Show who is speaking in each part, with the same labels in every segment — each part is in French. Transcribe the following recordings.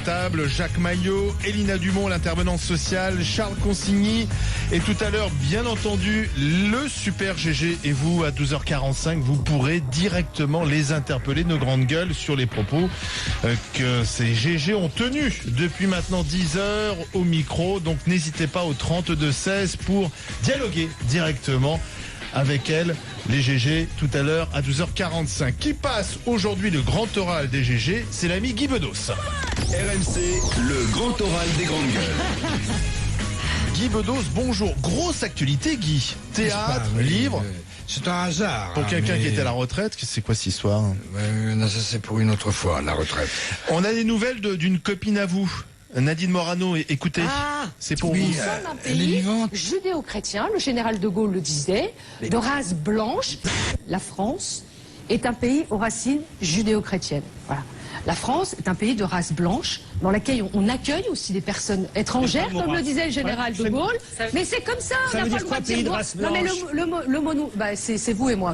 Speaker 1: table. Jacques Maillot, Elina Dumont, l'intervenante sociale, Charles Consigny et tout à l'heure, bien entendu, le Super GG. Et vous, à 12h45, vous pourrez directement les interpeller, nos grandes gueules, sur les propos que ces GG ont tenus depuis maintenant 10 heures au micro. Donc n'hésitez pas au 32-16 pour dialoguer directement avec elle, les GG, tout à l'heure à 12h45. Qui passe aujourd'hui le grand oral des GG? C'est l'ami Guy Bedos.
Speaker 2: RMC, le grand oral des grandes gueules.
Speaker 1: Guy Bedos, bonjour. Grosse actualité, Guy. Théâtre, livre.
Speaker 3: C'est un hasard.
Speaker 1: Pour quelqu'un qui était à la retraite, c'est quoi cette histoire?
Speaker 3: Non, ça c'est pour une autre fois, la retraite.
Speaker 1: On a des nouvelles d'une copine à vous. Nadine Morano, écoutez, c'est pour vous.
Speaker 4: Nous sommes un pays judéo-chrétien, le général de Gaulle le disait, de race blanche. La France est un pays aux racines judéo-chrétiennes. Voilà. La France est un pays de race blanche dans lequel on accueille aussi des personnes étrangères, comme le disait le général de Gaulle. Mais c'est comme ça, on n'a pas le droit de dire moi. Non mais le mot nous, c'est vous et moi.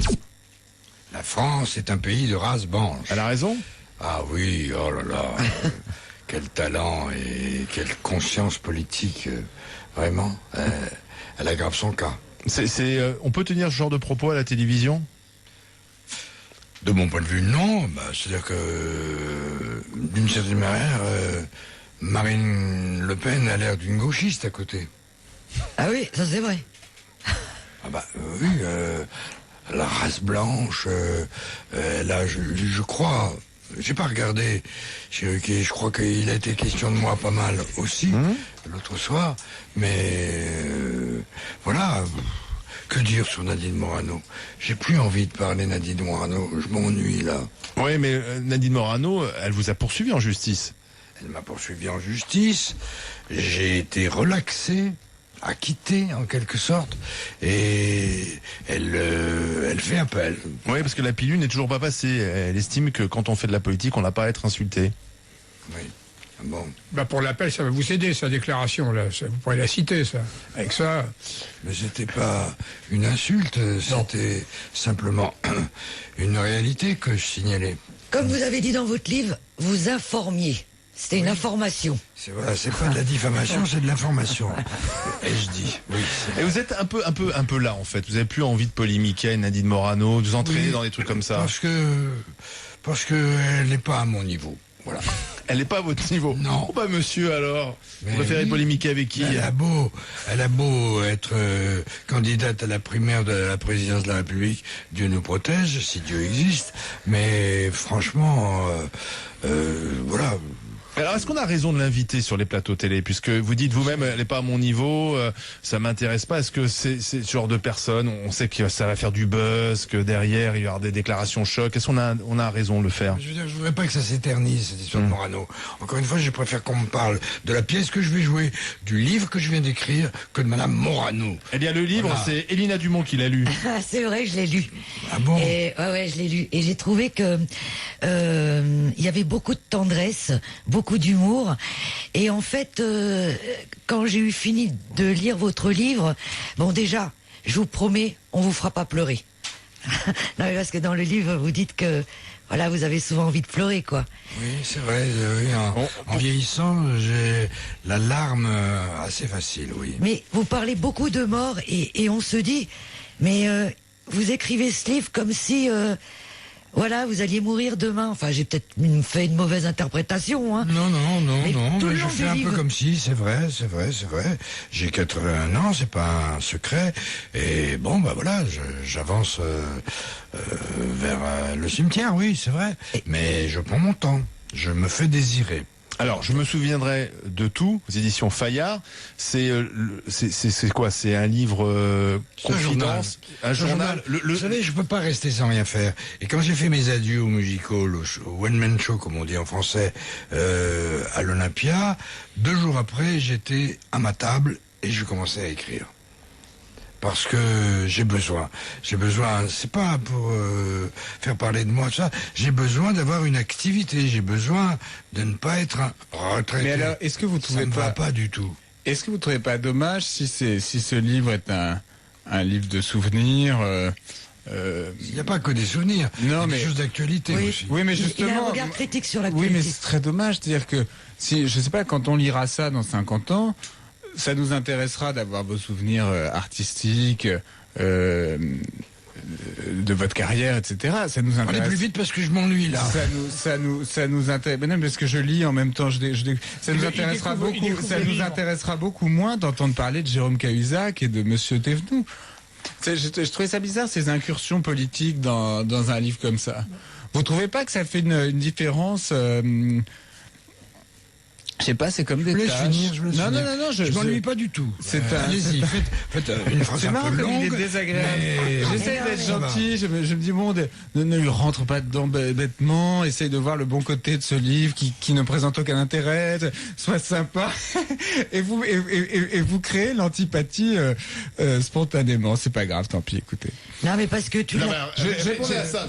Speaker 3: La France est un pays de race blanche.
Speaker 1: Elle a raison.
Speaker 3: Ah oui, oh là là. Quel talent et quelle conscience politique, vraiment. Elle aggrave son cas.
Speaker 1: On peut tenir ce genre de propos à la télévision?
Speaker 3: De mon point de vue, non. C'est-à-dire que, d'une certaine manière, Marine Le Pen a l'air d'une gauchiste à côté.
Speaker 5: Ah oui, ça c'est vrai.
Speaker 3: Oui, la race blanche, là, je crois... J'ai pas regardé, je crois qu'il a été question de moi pas mal aussi, l'autre soir, mais voilà, que dire sur Nadine Morano? J'ai plus envie de parler Nadine Morano, je m'ennuie là.
Speaker 1: Oui, mais Nadine Morano, elle vous a poursuivi en justice.
Speaker 3: Elle m'a poursuivi en justice, j'ai été relaxé, acquitté en quelque sorte, et elle fait appel.
Speaker 1: Oui, parce que la pilule n'est toujours pas passée. Elle estime que quand on fait de la politique, on n'a pas à être insulté.
Speaker 3: Oui. Bon.
Speaker 6: Pour l'appel, ça va vous aider, sa déclaration, là. Vous pourrez la citer, ça. Avec ça...
Speaker 3: Mais c'était pas une insulte, c'était simplement une réalité que je signalais.
Speaker 5: Comme vous avez dit dans votre livre, vous informiez. C'était une information.
Speaker 3: C'est pas de la diffamation, c'est de l'information. Et je dis, oui.
Speaker 1: Et vous êtes un peu là, en fait. Vous n'avez plus envie de polémiquer Nadine Morano, de vous entraîner dans des trucs comme ça.
Speaker 3: Parce que elle n'est pas à mon niveau. Voilà.
Speaker 1: Elle n'est pas à votre niveau.
Speaker 3: Non.
Speaker 1: Oh monsieur, alors. Vous préférez polémiquer avec qui?
Speaker 3: Elle a beau être candidate à la primaire de la présidence de la République. Dieu nous protège, si Dieu existe. Mais franchement, voilà.
Speaker 1: Alors, est-ce qu'on a raison de l'inviter sur les plateaux télé? Puisque vous dites vous-même, elle n'est pas à mon niveau, ça m'intéresse pas. Est-ce que c'est ce genre de personne, on sait que ça va faire du buzz, que derrière, il y aura des déclarations choc. Est-ce qu'on a raison de le faire?
Speaker 3: Je veux dire, je voudrais pas que ça s'éternise, cette histoire de Morano. Encore une fois, je préfère qu'on me parle de la pièce que je vais jouer, du livre que je viens d'écrire, que de Madame Morano.
Speaker 1: Eh bien, le livre, voilà. C'est Elina Dumont qui l'a lu.
Speaker 5: C'est vrai, je l'ai lu.
Speaker 3: Ah bon?
Speaker 5: Ouais, je l'ai lu. Et j'ai trouvé que il y avait beaucoup de tendresse, beaucoup d'humour, et en fait quand j'ai eu fini de lire votre livre, bon, déjà je vous promets, on vous fera pas pleurer. Non, mais parce que dans le livre vous dites que voilà, vous avez souvent envie de pleurer, quoi.
Speaker 3: Oui, c'est vrai, oui, en vieillissant, j'ai la larme assez facile, oui.
Speaker 5: Mais vous parlez beaucoup de mort, et on se dit, mais vous écrivez ce livre comme si voilà, vous alliez mourir demain. Enfin, j'ai peut-être fait une mauvaise interprétation, hein.
Speaker 3: Non,
Speaker 5: mais
Speaker 3: je fais un peu comme si, c'est vrai. J'ai 81 ans, c'est pas un secret. Et bon, voilà, j'avance vers le cimetière, oui, c'est vrai. Mais je prends mon temps, je me fais désirer.
Speaker 1: Alors, je me souviendrai de tout, aux éditions Fayard. C'est quoi? C'est un livre confidence, un journal.
Speaker 3: Vous savez, je peux pas rester sans rien faire. Et quand j'ai fait mes adieux au musical, au one man show, comme on dit en français, à l'Olympia, 2 jours après, j'étais à ma table et je commençais à écrire. Parce que j'ai besoin, c'est pas pour faire parler de moi, ça, j'ai besoin d'avoir une activité, j'ai besoin de ne pas être un retraité.
Speaker 6: Mais alors, est-ce que vous trouvez
Speaker 3: ça ne va pas du tout.
Speaker 6: Est-ce que vous trouvez pas dommage si ce livre est un livre de souvenirs,
Speaker 3: Il n'y a pas que des souvenirs, il y a des choses d'actualité aussi.
Speaker 6: Oui, mais
Speaker 5: Il a un
Speaker 6: justement...
Speaker 5: regard critique sur
Speaker 6: Oui,
Speaker 5: l'actualité.
Speaker 6: mais c'est très dommage. C'est-à-dire que, si, je sais pas, quand on lira ça dans 50 ans, ça nous intéressera d'avoir vos souvenirs artistiques, de votre carrière, etc. Ça nous intéresse.
Speaker 3: Allez plus vite parce que je m'ennuie là.
Speaker 6: Ça nous intéresse. Mais non, parce que je lis en même temps. Ça nous intéressera beaucoup. Ça nous intéressera beaucoup moins d'entendre parler de Jérôme Cahuzac et de Monsieur Thévenoud. Je trouvais ça bizarre, ces incursions politiques dans un livre comme ça. Vous trouvez pas que ça fait une différence je sais pas, c'est comme des tâches. Non,
Speaker 3: je m'ennuie pas du tout. Allez-y, faites une phrase
Speaker 6: c'est
Speaker 3: un
Speaker 6: marrant
Speaker 3: peu
Speaker 6: comme il
Speaker 3: longue.
Speaker 6: est désagréable.
Speaker 3: Mais...
Speaker 6: J'essaie d'être gentil, je me dis bon, ne lui rentre pas dedans bêtement, essaye de voir le bon côté de ce livre qui ne présente aucun intérêt, sois sympa, et vous créez l'antipathie spontanément. C'est pas grave, tant pis, écoutez.
Speaker 5: Non, mais parce que tu...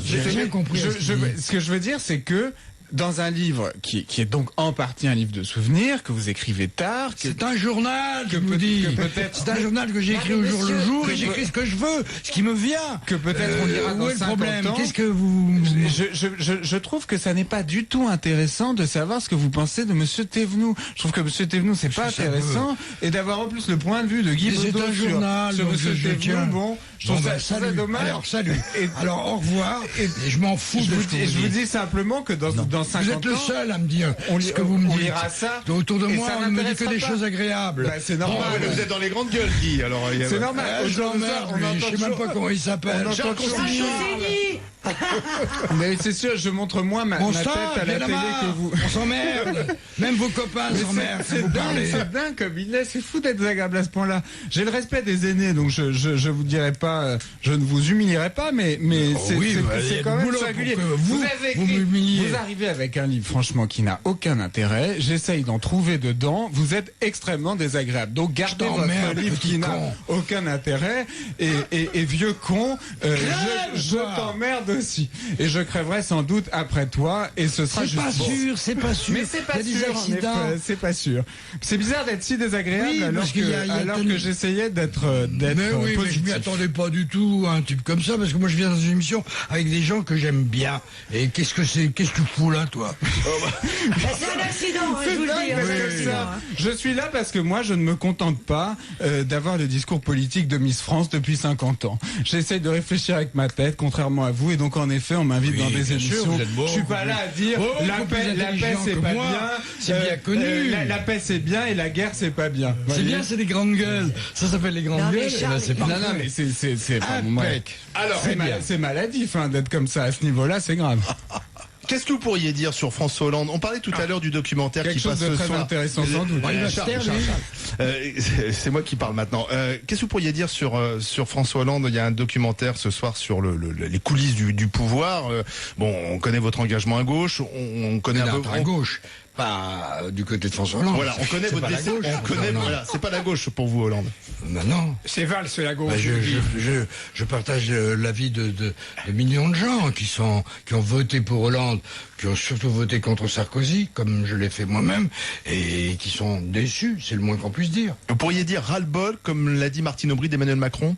Speaker 3: J'ai rien compris.
Speaker 6: Ce que je veux dire, c'est que dans un livre qui est donc en partie un livre de souvenirs que vous écrivez tard,
Speaker 3: c'est un journal, je vous dis. C'est un journal que j'écris au jour le jour et j'écris ce que je veux, ce qui me vient.
Speaker 6: Que peut-être on lira dans 50 ans.
Speaker 3: Qu'est-ce que vous...
Speaker 6: Je trouve que ça n'est pas du tout intéressant de savoir ce que vous pensez de Monsieur Thévenoud. Je trouve que Monsieur Thévenoud c'est pas intéressant et d'avoir en plus le point de vue de Guy Bedos sur Monsieur Thévenoud. Bon, je trouve ça dommage.
Speaker 3: Alors salut. Alors au revoir. Et je m'en fous de ce que
Speaker 6: je vous dis simplement que dans 50 ans,
Speaker 3: vous êtes le seul à me dire ce que vous me dites.
Speaker 6: On lira ça.
Speaker 3: Autour de moi, on ne me dit que des choses agréables.
Speaker 6: Bah, c'est normal.
Speaker 1: Vous êtes dans les grandes gueules, Guy. Alors,
Speaker 6: c'est normal.
Speaker 3: Je l'emmerde, je sais même pas comment il s'appelle.
Speaker 6: Mais c'est sûr, je montre moins ma tête à la télé que vous.
Speaker 3: On s'emmerde. Même vos copains s'emmerdent.
Speaker 6: C'est dingue comme il est. C'est fou d'être désagréable à ce point-là. J'ai le respect des aînés, donc je vous dirai pas, je ne vous humilierai pas, mais c'est quand même singulier. Vous arrivez avec un livre, franchement, qui n'a aucun intérêt. J'essaye d'en trouver dedans. Vous êtes extrêmement désagréable. Donc gardez votre livre qui n'a aucun intérêt. Et vieux con, je t'emmerde aussi. Et je crèverai sans doute après toi. Et ce sera juste.
Speaker 3: C'est pas sûr.
Speaker 6: Mais c'est pas sûr. C'est pas sûr. C'est bizarre d'être si désagréable alors que j'essayais d'être
Speaker 3: mais je m'y attendais pas du tout à un type comme ça parce que moi je viens dans une émission avec des gens que j'aime bien. Et qu'est-ce que tu fous là, toi?
Speaker 5: C'est un accident, je vous le dis.
Speaker 6: Je suis là parce que moi je ne me contente pas d'avoir le discours politique de Miss France depuis 50 ans. J'essaie de réfléchir avec ma tête, contrairement à vous, et donc en effet on m'invite dans des émissions. Je suis pas là à dire la paix c'est pas bien,
Speaker 3: c'est bien connu.
Speaker 6: La paix c'est bien et la guerre c'est pas bien.
Speaker 3: C'est bien, c'est des grandes gueules. Ça s'appelle les grandes gueules.
Speaker 6: Non, mais c'est pas bon. Alors c'est maladif d'être comme ça à ce niveau-là, c'est grave.
Speaker 1: Qu'est-ce que vous pourriez dire sur François Hollande? On parlait tout à l'heure du documentaire qui passe ce soir. Quelque chose de très
Speaker 6: intéressant sans doute.
Speaker 1: C'est moi qui parle maintenant. Qu'est-ce que vous pourriez dire sur François Hollande? Il y a un documentaire ce soir sur les coulisses du pouvoir. Bon, on connaît votre engagement à gauche. On connaît un peu
Speaker 3: à gauche. Pas du côté de François Hollande.
Speaker 1: Voilà, on connaît votre dessin. Voilà, c'est pas la gauche pour vous, Hollande.
Speaker 3: Non.
Speaker 6: C'est Valls, c'est la gauche.
Speaker 3: Je partage l'avis de millions de gens qui ont voté pour Hollande, qui ont surtout voté contre Sarkozy, comme je l'ai fait moi-même, et qui sont déçus, c'est le moins qu'on puisse dire.
Speaker 1: Vous pourriez dire ras-le-bol, comme l'a dit Martine Aubry d'Emmanuel Macron?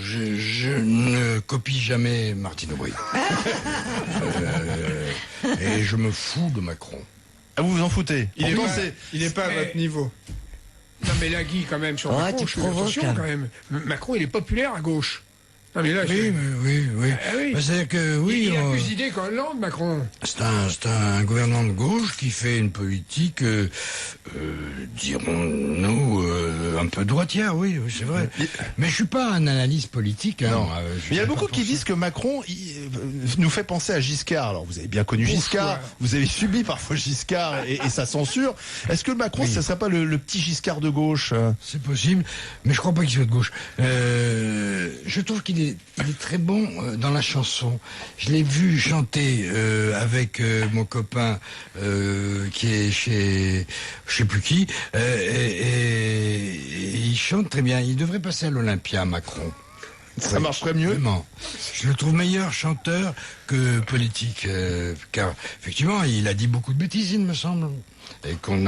Speaker 3: Je ne copie jamais Martine Aubry. Et je me fous de Macron.
Speaker 1: Ah, vous vous en foutez?
Speaker 6: Il est pas à votre niveau. Non mais là, Guy, quand même, sur Macron, attention quand même. Macron, il est populaire à gauche. Non mais là,
Speaker 3: oui. C'est-à-dire que
Speaker 6: il a plus d'idées qu'Hollande, Macron.
Speaker 3: C'est un gouvernement de gauche qui fait une politique, dirons-nous, un peu droitière, oui, c'est vrai. Mais je suis pas un analyste politique. Non.
Speaker 1: Mais il y a beaucoup qui disent que Macron nous fait penser à Giscard. Alors vous avez bien connu Giscard, vous avez subi parfois Giscard et sa censure. Est-ce que Macron, ça serait pas le petit Giscard de gauche?
Speaker 3: C'est possible, mais je crois pas qu'il soit de gauche. Je trouve qu'il est très bon dans la chanson. Je l'ai vu chanter avec mon copain qui est chez je sais plus qui, et il chante très bien. Il devrait passer à l'Olympia, Macron.
Speaker 1: Ça marcherait mieux.
Speaker 3: Vraiment. Je le trouve meilleur chanteur que politique, car effectivement, il a dit beaucoup de bêtises, il me semble, et qu'on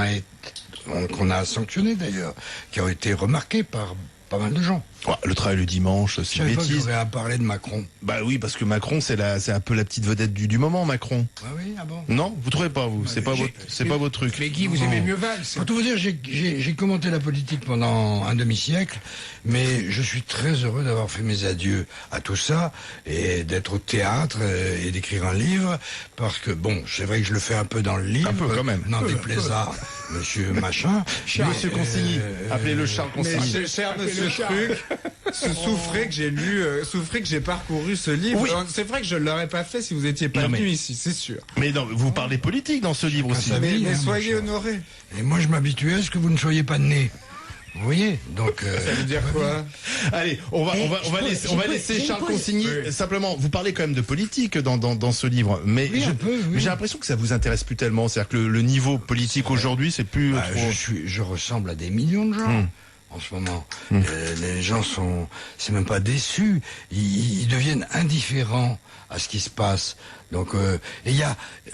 Speaker 3: a sanctionné d'ailleurs, qui ont été remarquées par pas mal de gens.
Speaker 1: Ouais, le travail le dimanche, c'est une bêtise.
Speaker 3: Je à parler de Macron.
Speaker 1: Bah oui, parce que Macron, c'est un peu la petite vedette du moment, Macron.
Speaker 3: Ah oui, ah bon.
Speaker 1: Non, vous trouvez pas, vous? C'est pas votre truc.
Speaker 6: Mais Guy, vous aimez mieux Valls?
Speaker 3: Pour tout vous dire, j'ai commenté la politique pendant un demi-siècle, mais je suis très heureux d'avoir fait mes adieux à tout ça, et d'être au théâtre, et d'écrire un livre, parce que, bon, c'est vrai que je le fais un peu dans le livre.
Speaker 1: Un peu, quand même.
Speaker 3: N'en déplaise à monsieur machin.
Speaker 1: Monsieur Consigny. Appelez-le Charles Consigny.
Speaker 6: Mais cher monsieur Truc, souffrez que j'ai parcouru ce livre.
Speaker 1: Oui.
Speaker 6: C'est vrai que je ne l'aurais pas fait si vous n'étiez pas venu ici, c'est sûr.
Speaker 1: Mais non, vous parlez politique dans ce livre aussi.
Speaker 6: Mais soyez honorés.
Speaker 3: Et moi, je m'habituais à ce que vous ne soyez pas né. Vous voyez, donc
Speaker 6: ça veut dire quoi?
Speaker 1: Allez, on va laisser Charles Consigny. Oui. Simplement, vous parlez quand même de politique dans ce livre, mais
Speaker 3: oui,
Speaker 1: j'ai l'impression que ça vous intéresse plus tellement. C'est-à-dire que le niveau politique aujourd'hui, c'est plus.
Speaker 3: Je ressemble à des millions de gens. En ce moment, les gens c'est même pas déçus, ils deviennent indifférents à ce qui se passe. Donc, et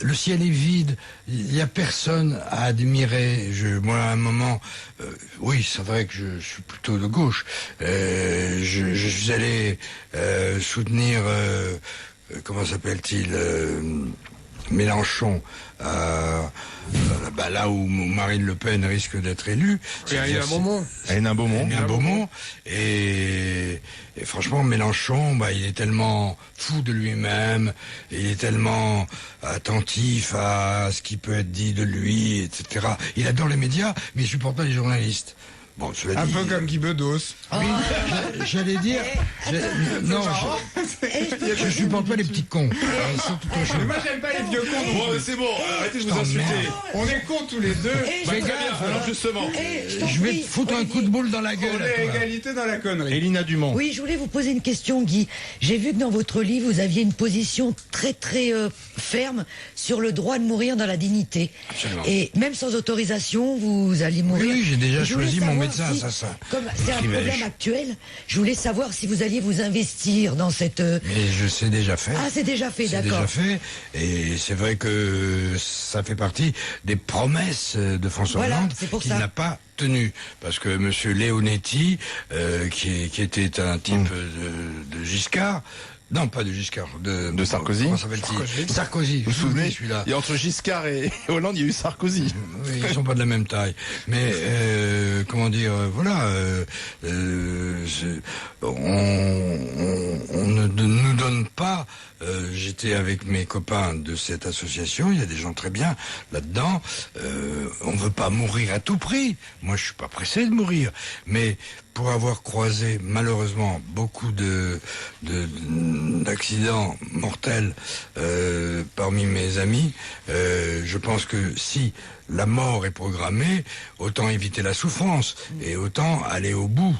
Speaker 3: le ciel est vide, il y a personne à admirer. Moi, à un moment, oui, c'est vrai que je suis plutôt de gauche. Je suis allé soutenir, comment s'appelle-t-il, Mélenchon, là où Marine Le Pen risque d'être élue.
Speaker 1: Hénin Beaumont.
Speaker 3: Et franchement, Mélenchon, il est tellement fou de lui-même, il est tellement attentif à ce qui peut être dit de lui, etc. Il adore les médias, mais il supporte pas les journalistes. Bon,
Speaker 6: un peu comme Guy Bedos.
Speaker 3: Oui, j'allais dire. Non, je supporte pas les petits cons.
Speaker 6: Mais moi, j'aime pas les vieux cons.
Speaker 1: Bon, c'est bon, arrêtez de vous insulter.
Speaker 6: On est cons tous les deux.
Speaker 1: Fais gaffe, alors justement.
Speaker 3: Je vais te foutre un coup de boule dans la gueule.
Speaker 6: On est égalité dans la connerie.
Speaker 1: Elina Dumont.
Speaker 5: Oui, je voulais vous poser une question, Guy. J'ai vu que dans votre livre, vous aviez une position très, très ferme sur le droit de mourir dans la dignité.
Speaker 3: Absolument.
Speaker 5: Et même sans autorisation, vous allez mourir.
Speaker 3: Oui, j'ai déjà choisi mon médecin.
Speaker 5: Comme c'est un problème actuel, je voulais savoir si vous alliez vous investir dans cette...
Speaker 3: Mais je sais déjà fait.
Speaker 5: Ah, c'est déjà fait, d'accord.
Speaker 3: C'est déjà fait, et c'est vrai que ça fait partie des promesses de François Hollande qu'il n'a pas tenu, parce que monsieur Leonetti, qui était un type de Giscard, non, pas de Giscard, de
Speaker 1: Sarkozy.
Speaker 3: Comment s'appelle-t-il? Sarkozy.
Speaker 1: Vous vous souvenez,
Speaker 3: celui-là.
Speaker 1: Et entre Giscard et Hollande, il y a eu Sarkozy.
Speaker 3: Oui, ils sont pas de la même taille. Mais comment dire, voilà, on ne nous donne pas. J'étais avec mes copains de cette association. Il y a des gens très bien là-dedans. On veut pas mourir à tout prix. Moi, je suis pas pressé de mourir, mais pour avoir croisé malheureusement beaucoup d'accidents mortels parmi mes amis, je pense que si la mort est programmée, autant éviter la souffrance et autant aller au bout.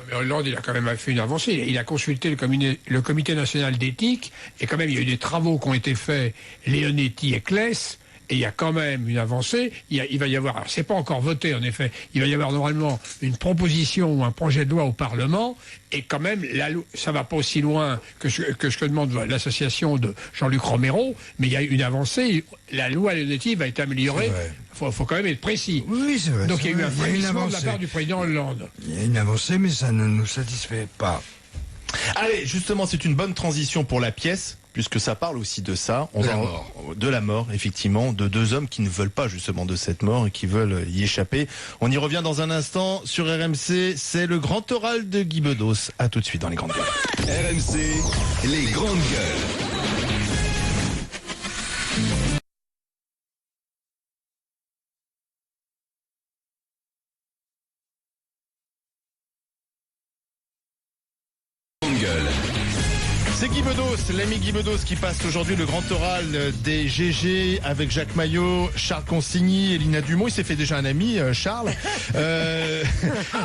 Speaker 7: Mais Hollande, il a quand même fait une avancée. Il a consulté le comité national d'éthique, et quand même, il y a eu des travaux qui ont été faits, Leonetti et Claes, et il y a quand même une avancée. Il va y avoir, alors c'est pas encore voté en effet, il va y avoir normalement une proposition ou un projet de loi au Parlement, et quand même, ça va pas aussi loin que ce que demande l'association de Jean-Luc Romero, mais il y a une avancée. La loi Leonetti va être améliorée. Faut quand même être précis.
Speaker 3: Oui, c'est vrai.
Speaker 7: Donc il y a eu un frémissement de la part du président Hollande.
Speaker 3: Il y a une avancée, mais ça ne nous satisfait pas.
Speaker 1: Allez, justement, c'est une bonne transition pour la pièce, puisque ça parle aussi de ça. De la mort, effectivement, de deux hommes qui ne veulent pas justement de cette mort et qui veulent y échapper. On y revient dans un instant sur RMC. C'est le grand oral de Guy Bedos. À tout de suite dans les grandes gueules.
Speaker 2: RMC, les grandes gueules.
Speaker 1: C'est Guy Bedos, l'ami Guy Bedos qui passe aujourd'hui le grand oral des GG avec Jacques Maillot, Charles Consigny, Elina Dumont. Il s'est fait déjà un ami, Charles.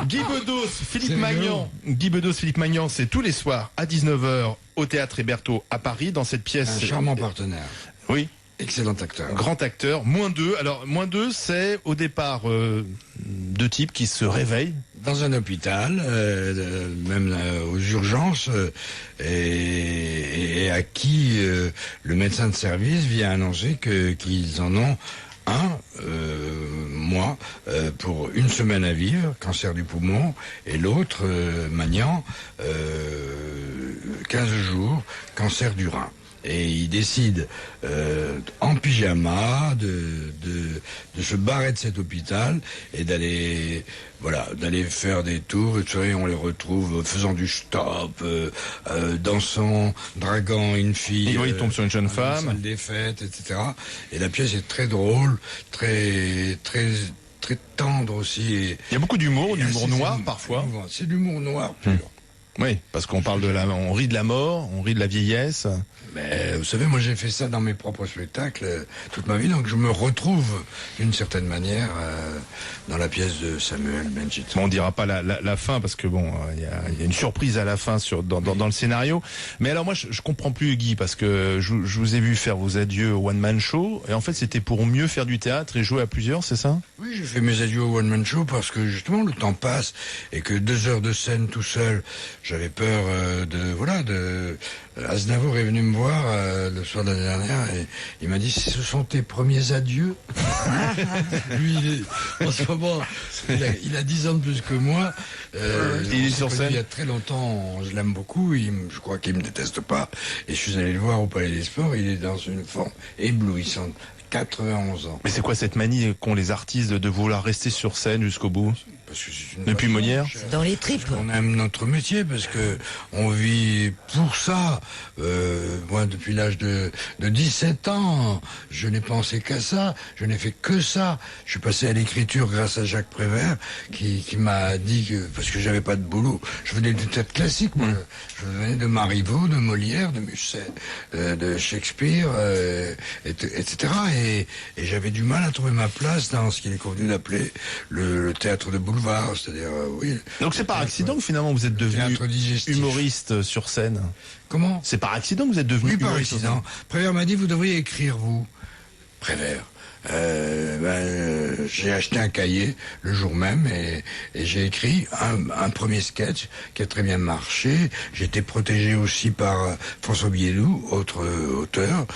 Speaker 1: Guy Bedos, Philippe Magnan. Guy Bedos, Philippe Magnan, c'est tous les soirs à 19h au Théâtre Hébertot à Paris, dans cette pièce.
Speaker 3: Un charmant partenaire.
Speaker 1: Oui.
Speaker 3: Excellent acteur.
Speaker 1: Grand acteur. -2. Alors, -2, c'est au départ deux types qui se réveillent.
Speaker 3: Dans un hôpital, même aux urgences, et à qui le médecin de service vient annoncer qu'ils en ont un moi, pour une semaine à vivre, cancer du poumon, et l'autre, Magnan, 15 jours, cancer du rein. Et il décide en pyjama de se barrer de cet hôpital et d'aller faire des tours. Et on les retrouve faisant du stop, dansant, draguant une fille.
Speaker 1: Et il tombe sur une jeune femme.
Speaker 3: Salle des fêtes, etc. Et la pièce est très drôle, très tendre aussi.
Speaker 1: Il y a beaucoup d'humour, d'humour noir parfois.
Speaker 3: C'est de l'humour noir pur.
Speaker 1: Oui, parce qu'on parle on rit de la mort, on rit de la vieillesse.
Speaker 3: Mais vous savez, moi j'ai fait ça dans mes propres spectacles toute ma vie, donc je me retrouve d'une certaine manière dans la pièce de Samuel Benchley.
Speaker 1: Bon, on dira pas la fin parce que bon, il y a une surprise à la fin dans le scénario. Mais alors moi je comprends plus Guy, parce que je vous ai vu faire vos adieux au one man show et en fait c'était pour mieux faire du théâtre et jouer à plusieurs, c'est ça?
Speaker 3: Oui, j'ai fait mes adieux au one man show parce que justement le temps passe et que 2 heures de scène tout seul, j'avais peur Aznavour est venu me voir le soir de l'année dernière et il m'a dit, ce sont tes premiers adieux. Lui, en ce moment, il a 10 ans de plus que moi.
Speaker 1: Il est sur scène.
Speaker 3: Il y a très longtemps, je l'aime beaucoup. Je crois qu'il me déteste pas. Et je suis allé le voir au Palais des Sports. Il est dans une forme éblouissante. 91 ans.
Speaker 1: Mais c'est quoi cette manie qu'ont les artistes de vouloir rester sur scène jusqu'au bout?
Speaker 3: Parce que c'est
Speaker 1: depuis Molière.
Speaker 5: Dans les tripes.
Speaker 3: On aime notre métier parce que on vit pour ça. Moi, depuis l'âge de 17 ans, je n'ai pensé qu'à ça. Je n'ai fait que ça. Je suis passé à l'écriture grâce à Jacques Prévert, qui m'a dit que, parce que j'avais pas de boulot, je venais du théâtre classique, moi. Je venais de Marivaux, de Molière, de Musset, de Shakespeare, etc. Et j'avais du mal à trouver ma place dans ce qu'il est convenu d'appeler le théâtre de boulevard. C'est-à-dire, oui.
Speaker 1: Donc c'est par accident que finalement vous êtes devenu humoriste sur scène.
Speaker 3: Comment?
Speaker 1: C'est par accident que vous êtes devenu humoriste.
Speaker 3: Oui, par accident. Prévert m'a dit, vous devriez écrire, vous. Prévert. J'ai acheté un cahier le jour même et j'ai écrit un premier sketch qui a très bien marché. J'ai été protégé aussi par François Biédou, autre auteur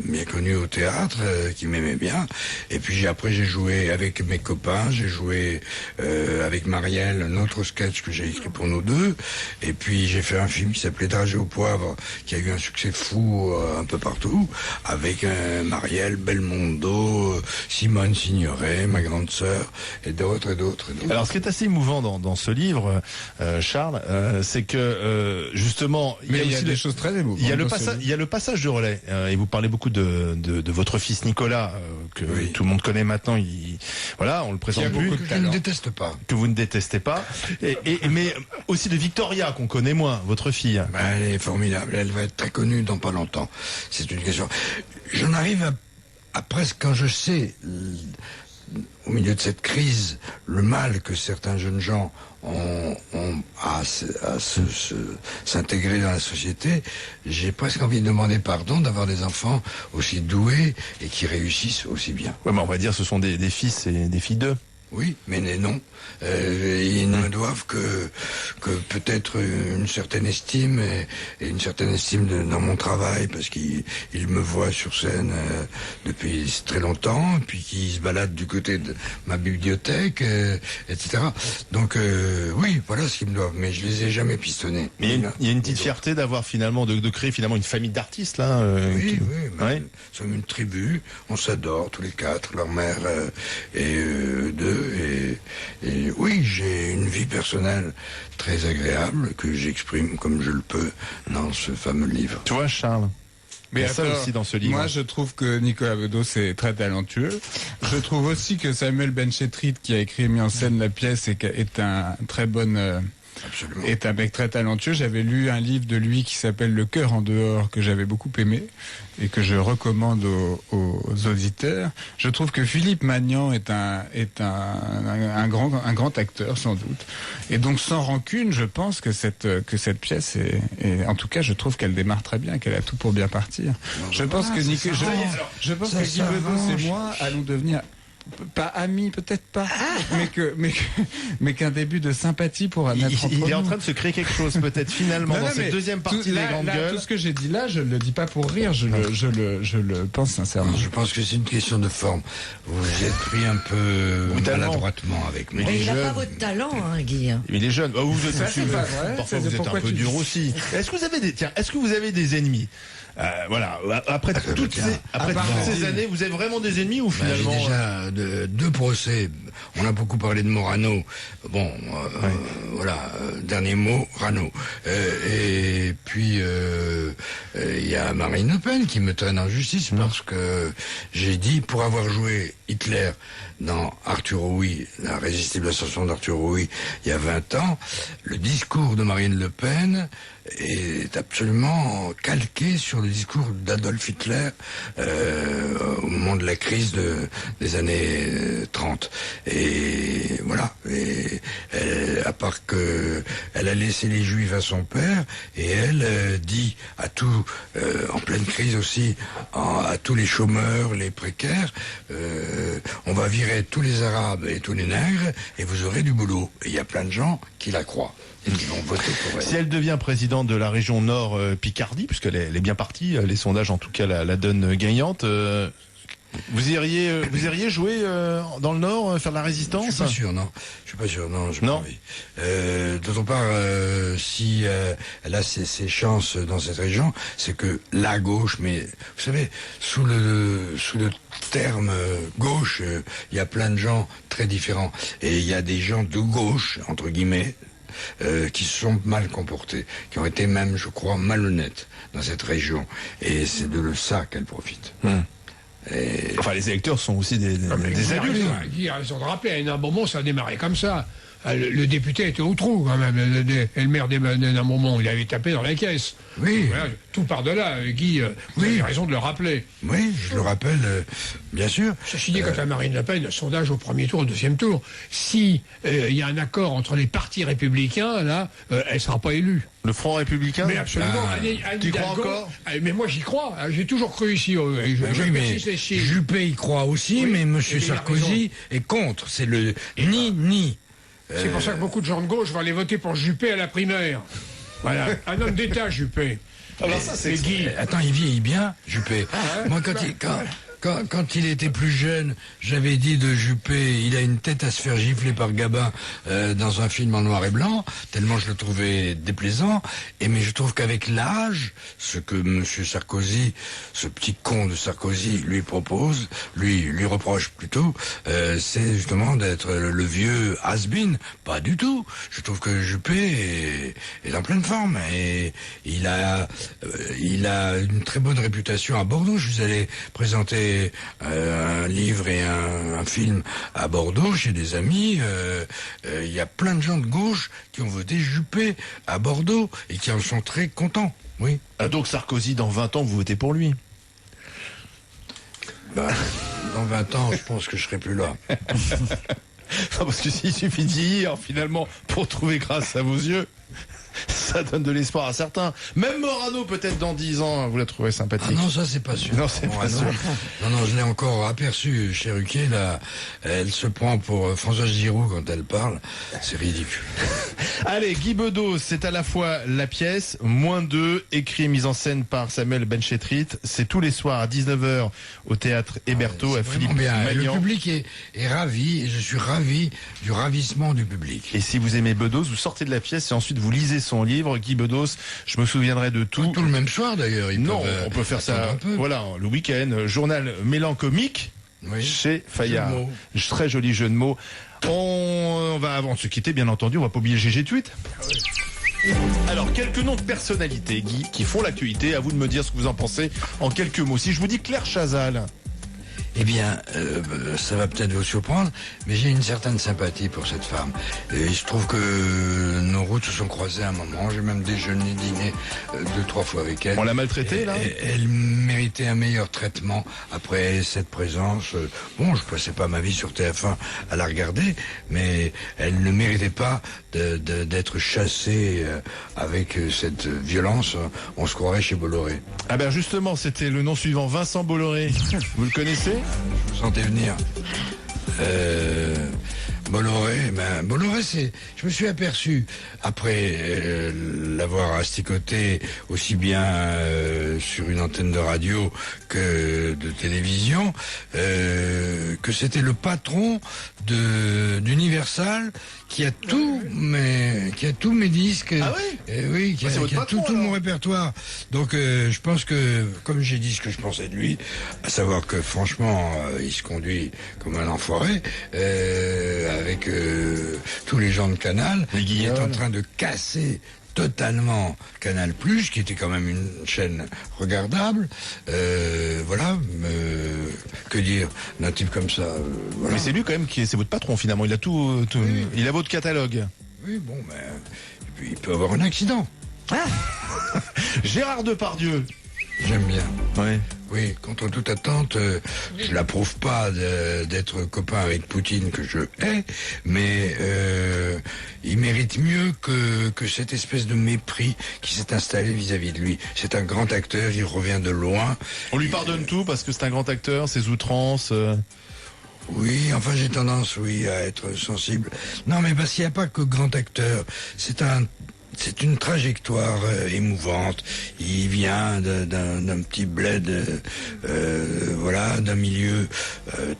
Speaker 3: bien connu au théâtre, qui m'aimait bien. Et puis après j'ai joué avec mes copains, j'ai joué avec Marielle, un autre sketch que j'ai écrit pour nous deux. Et puis j'ai fait un film qui s'appelait Dragées au poivre, qui a eu un succès fou un peu partout, avec Marielle, Belmondo, Simone Signoret, ma grande sœur, et d'autres.
Speaker 1: Alors, ce qui est assez émouvant dans ce livre, Charles, c'est que justement,
Speaker 6: il y a des choses très émouvantes.
Speaker 1: Il y a le passage de relais, et vous parlez beaucoup de votre fils Nicolas, que tout le monde connaît maintenant. On le présente plus.
Speaker 3: Que je ne déteste pas.
Speaker 1: Que vous ne détestez pas, mais aussi de Victoria qu'on connaît moins, votre fille.
Speaker 3: Elle est formidable. Elle va être très connue dans pas longtemps. C'est une question. J'en arrive à presque, quand je sais, au milieu de cette crise, le mal que certains jeunes gens ont à s'intégrer dans la société, j'ai presque envie de demander pardon d'avoir des enfants aussi doués et qui réussissent aussi bien.
Speaker 1: Ouais, mais on va dire ce sont des fils et des filles d'eux.
Speaker 3: Oui, mais non. Ils ne me doivent que peut-être une certaine estime et une certaine estime dans mon travail, parce qu'ils me voient sur scène depuis très longtemps, puis qu'ils se baladent du côté de ma bibliothèque, etc. Donc oui, voilà ce qu'ils me doivent, mais je les ai jamais pistonnés.
Speaker 1: Mais il y a une petite fierté d'avoir finalement de créer finalement une famille d'artistes là.
Speaker 3: Oui. Nous sommes une tribu, on s'adore tous les 4, leur mère et deux. Et oui, j'ai une vie personnelle très agréable que j'exprime comme je le peux dans ce fameux livre.
Speaker 1: Tu vois, Charles, mais ça aussi dans ce livre.
Speaker 6: Moi, je trouve que Nicolas Bedos est très talentueux. Je trouve aussi que Samuel Benchley, qui a écrit et mis en scène la pièce, est un très bon...
Speaker 3: Absolument.
Speaker 6: Est un mec très talentueux. J'avais lu un livre de lui qui s'appelle Le cœur en dehors, que j'avais beaucoup aimé et que je recommande aux auditeurs. Je trouve que Philippe Magnan est un grand acteur, sans doute. Et donc, sans rancune, je pense que cette pièce est en tout cas, je trouve qu'elle démarre très bien, qu'elle a tout pour bien partir. Je pense que Guy Bedos et moi allons devenir pas amis, peut-être pas, mais qu'un début de sympathie pourra naître entre nous.
Speaker 1: Il est en train de se créer quelque chose, peut-être, finalement, dans cette deuxième partie des Grandes Gueules.
Speaker 6: Tout ce que j'ai dit là, je ne le dis pas pour rire, je le pense sincèrement.
Speaker 3: Je pense que c'est une question de forme. Vous êtes pris un peu maladroitement avec moi.
Speaker 5: Mais il n'a pas votre talent, hein, Guy.
Speaker 1: Il est jeune. Oh, vous êtes parfois vous êtes un peu dur aussi. Est-ce que vous avez des ennemis? Voilà. Après toutes ces années, vous avez vraiment des ennemis ou finalement
Speaker 3: j'ai déjà deux procès. On a beaucoup parlé de Morano. Bon, voilà. Dernier mot, Rano. Et puis il y a Marine Le Pen qui me traîne en justice parce que j'ai dit, pour avoir joué Hitler dans Arthur Rouy, la résistible ascension d'Arthur Rouy, il y a 20 ans, le discours de Marine Le Pen est absolument calqué sur le discours d'Adolf Hitler au moment de la crise des années 30. Et voilà. Et à part que elle a laissé les Juifs à son père, et elle dit à tout, en pleine crise aussi, à tous les chômeurs, les précaires, on va virer tous les Arabes et tous les nègres, et vous aurez du boulot. Et il y a plein de gens qui la croient. Et qui vont voter pour elle.
Speaker 1: Si elle devient présidente de la région Nord Picardie, puisqu'elle est bien partie, les sondages en tout cas la donnent gagnante, vous iriez jouer dans le Nord, faire de la résistance?
Speaker 3: Je suis pas sûr, non. Je suis pas sûr, non. J'ai pas envie. D'autre part, si elle a ses chances dans cette région, c'est que la gauche, mais vous savez, sous le terme gauche, il y a plein de gens très différents. Et il y a des gens de gauche, entre guillemets, qui se sont mal comportés, qui ont été même, je crois, malhonnêtes dans cette région. Et c'est de ça qu'elle profite.
Speaker 1: Enfin, les électeurs sont aussi des adultes.
Speaker 7: Guy a raison de rappeler, à un moment, ça a démarré comme ça. Le député était au trou, quand même. Et le maire d'un moment, il avait tapé dans la caisse.
Speaker 3: Oui.
Speaker 7: Voilà, tout par de là, Guy, vous avez raison de le rappeler.
Speaker 3: Oui, je le rappelle, bien sûr.
Speaker 7: Ceci dit, quant à Marine Le Pen, le sondage au premier tour, au deuxième tour, si il y a un accord entre les partis républicains, là, elle ne sera pas élue.
Speaker 1: Le Front républicain?
Speaker 7: Mais absolument.
Speaker 1: Tu crois encore?
Speaker 7: Mais moi, j'y crois. J'ai toujours cru ici.
Speaker 3: Mais Juppé y croit aussi, mais M. Sarkozy est contre. C'est le ni.
Speaker 7: C'est pour ça que beaucoup de gens de gauche vont aller voter pour Juppé à la primaire. Voilà. Un homme d'État, Juppé.
Speaker 1: Alors ça, c'est
Speaker 7: Guy.
Speaker 3: Attends, il vieillit bien, Juppé. Moi, quand il était plus jeune, j'avais dit de Juppé, il a une tête à se faire gifler par Gabin dans un film en noir et blanc, tellement je le trouvais déplaisant. Mais je trouve qu'avec l'âge, ce que M. Sarkozy, ce petit con de Sarkozy, lui propose, lui reproche plutôt, c'est justement d'être le vieux has-been. Pas du tout. Je trouve que Juppé est en pleine forme et il a une très bonne réputation à Bordeaux. Je suis allé présenter un livre et un film à Bordeaux chez des amis. Il y a plein de gens de gauche qui ont voté Juppé à Bordeaux et qui en sont très contents. Oui.
Speaker 1: Donc Sarkozy, dans 20 ans, vous votez pour lui?
Speaker 3: Dans 20 ans, je pense que je serai plus là.
Speaker 1: Parce que s'il suffit d'y ir, finalement, pour trouver grâce à vos yeux, ça donne de l'espoir à certains. Même Morano, peut-être dans 10 ans, vous la trouverez sympathique.
Speaker 3: Ah non, ça c'est pas sûr.
Speaker 1: Non, c'est pas sûr.
Speaker 3: Non, je l'ai encore aperçu chez Ruquier, là. Elle se prend pour Françoise Giroud quand elle parle. C'est ridicule.
Speaker 1: Allez, Guy Bedos, c'est à la fois la pièce, -2, écrit et mise en scène par Samuel Benchetrit. C'est tous les soirs à 19h au théâtre Hébertot à Philippe Magnan.
Speaker 3: Le public est ravi et je suis ravi du ravissement du public.
Speaker 1: Et si vous aimez Bedos, vous sortez de la pièce et ensuite vous lisez son livre, Guy Bedos, je me souviendrai de tout.
Speaker 3: Tout le même soir d'ailleurs.
Speaker 1: Non, on peut faire ça voilà, le week-end. Journal mélancolique chez Fayard. Très joli jeu de mots. On va, avant de se quitter, bien entendu, on va pas oublier GG Tweet. Alors, quelques noms de personnalités, Guy, qui font l'actualité. À vous de me dire ce que vous en pensez en quelques mots. Si je vous dis Claire Chazal.
Speaker 3: Eh bien, ça va peut-être vous surprendre, mais j'ai une certaine sympathie pour cette femme. Et il se trouve que nos routes se sont croisées à un moment. J'ai même déjeuné, dîné 2-3 fois avec elle.
Speaker 1: On l'a maltraitée, là ?
Speaker 3: Elle méritait un meilleur traitement après cette présence. Bon, je passais pas ma vie sur TF1 à la regarder, mais elle ne méritait pas d'être chassée avec cette violence. On se croirait chez Bolloré.
Speaker 1: Ah ben justement, c'était le nom suivant, Vincent Bolloré. Vous le connaissez ?
Speaker 3: Je vous sentais venir. Bolloré, je me suis aperçu, après l'avoir asticoté aussi bien sur une antenne de radio que de télévision, que c'était le patron d'Universal qui a tous mes disques.
Speaker 1: Ah oui?
Speaker 3: Oui, qui a tout mon répertoire. Donc je pense que, comme j'ai dit ce que je pensais de lui, à savoir que franchement, il se conduit comme un enfoiré, avec tous les gens de Canal. Il est en train de casser totalement Canal+, qui était quand même une chaîne regardable. Voilà. Que dire d'un type comme ça, voilà.
Speaker 1: Mais c'est lui quand même c'est votre patron finalement. Il a tout oui. Il a votre catalogue.
Speaker 3: Oui, bon, il peut avoir un accident.
Speaker 1: Ah Gérard Depardieu.
Speaker 3: J'aime bien.
Speaker 1: Ouais.
Speaker 3: Oui, contre toute attente, je l'approuve pas d'être copain avec Poutine, que je hais, mais il mérite mieux que cette espèce de mépris qui s'est installé vis-à-vis de lui. C'est un grand acteur, il revient de loin.
Speaker 1: On lui pardonne tout parce que c'est un grand acteur, ses outrances...
Speaker 3: Oui, enfin j'ai tendance, à être sensible. Non, mais parce qu'il n'y a pas que grand acteur, c'est une trajectoire émouvante. Il vient d'un petit bled, voilà, d'un milieu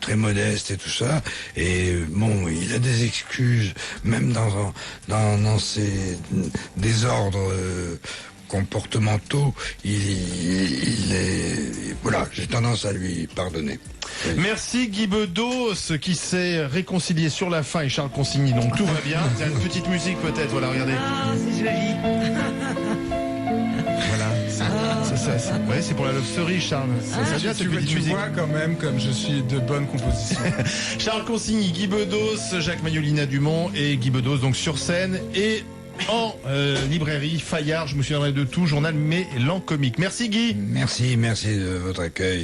Speaker 3: très modeste et tout ça. Et bon, il a des excuses, même dans ses désordres comportementaux. Voilà, j'ai tendance à lui pardonner. Oui.
Speaker 1: Merci Guy Bedos qui s'est réconcilié sur la fin et Charles Consigny, donc tout va bien. Il y a une petite musique peut-être, voilà, regardez.
Speaker 5: Ah, c'est joli.
Speaker 1: Voilà, ouais, c'est pour la Love Story, Charles. Ça vient,
Speaker 6: tu vois quand même comme je suis de bonne composition.
Speaker 1: Charles Consigny, Guy Bedos, Jacques Magnolina Dumont et Guy Bedos donc sur scène et en librairie Fayard. Je me souviendrai de tout, journal Mélan Comique. Merci Guy.
Speaker 3: Merci de votre accueil.